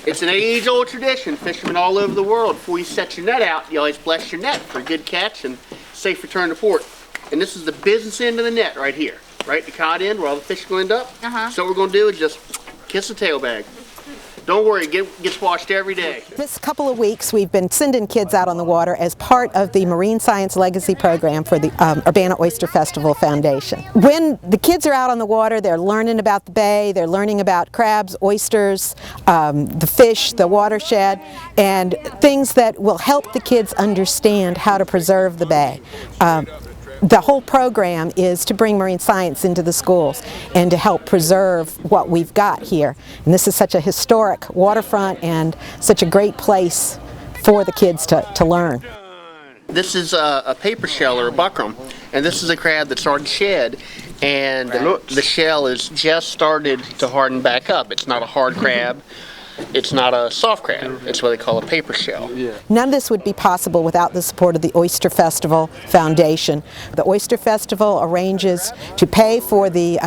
It's an age-old tradition. Fishermen all over the world, before you set your net out, you always bless your net for a good catch and safe return to port. And this is the business end of the net right here, right? The cod end where all the fish will end up. So what we're going to do is just kiss the tail bag. Don't worry, it gets washed every day. This couple of weeks we've been sending kids out on the water as part of the Marine Science Legacy Program for the Urbanna Oyster Festival Foundation. When the kids are out on the water, they're learning about the bay, they're learning about crabs, oysters, the fish, the watershed, and things that will help the kids understand how to preserve the bay. The whole program is to bring marine science into the schools and to help preserve what we've got here. And this is such a historic waterfront and such a great place for the kids to learn. This is a paper shell or a buckram, and this is a crab that's already shed, and the shell is just started to harden back up. It's not a hard crab. It's not a soft crab. It's what they call a paper shell. None of this would be possible without the support of the Oyster Festival Foundation. The Oyster Festival arranges to pay for the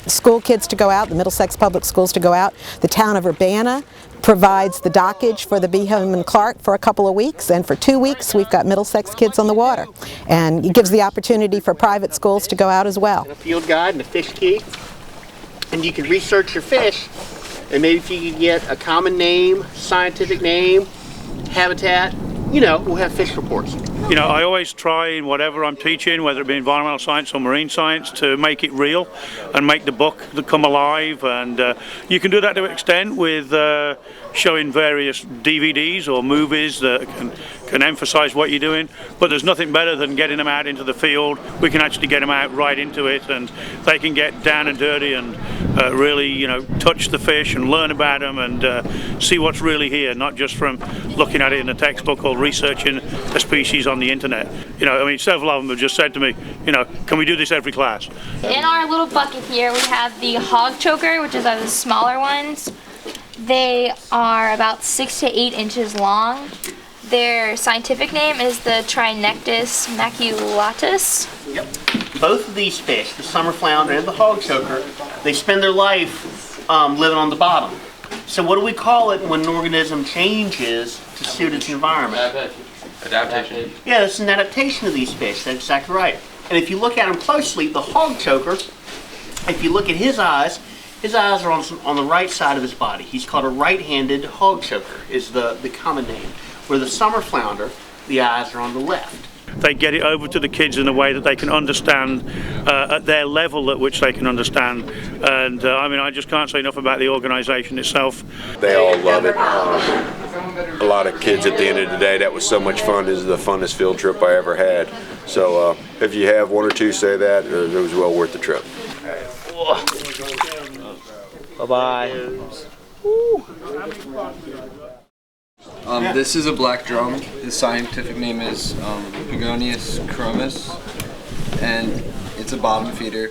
school kids to go out, the Middlesex Public Schools to go out. The town of Urbanna provides the dockage for the Beeham and Clark for a couple of weeks, and for 2 weeks we've got Middlesex kids on the water. And it gives the opportunity for private schools to go out as well. And a field guide and a fish key, and you can research your fish. And maybe if you could get a common name, scientific name, habitat, you know, we'll have fish reports. You know, I always try in whatever I'm teaching, whether it be environmental science or marine science, to make it real and make the book come alive. And you can do that to an extent with showing various DVDs or movies that can emphasize what you're doing. But there's nothing better than getting them out into the field. We can actually get them out right into it, and they can get down and dirty and really, you know, touch the fish and learn about them and see what's really here, not just from looking at it in a textbook or researching a species on the internet. You know, I mean, several of them have just said to me, you know, can we do this every class? In our little bucket here, we have the hog choker, which is the smaller ones. They are about 6 to 8 inches long. Their scientific name is the Trinectus maculatus. Yep. Both of these fish, the summer flounder and the hog choker, they spend their life living on the bottom. So what do we call it when an organism changes to suit its environment? Adaptation. Yeah, it's an adaptation of these fish. That's exactly right. And if you look at them closely, the hog choker, if you look at his eyes are on the right side of his body. He's called a right-handed hog choker, is the common name. Where the summer flounder, the eyes are on the left. They get it over to the kids in a way that they can understand at their level at which they can understand. And I mean, I just can't say enough about the organization itself. They all love it. A lot of kids at the end of the day, that was so much fun. This is the funnest field trip I ever had. So if you have one or two say that, it was well worth the trip. Bye-bye. This is a black drum. His scientific name is Pagonius chromis, and it's a bottom feeder.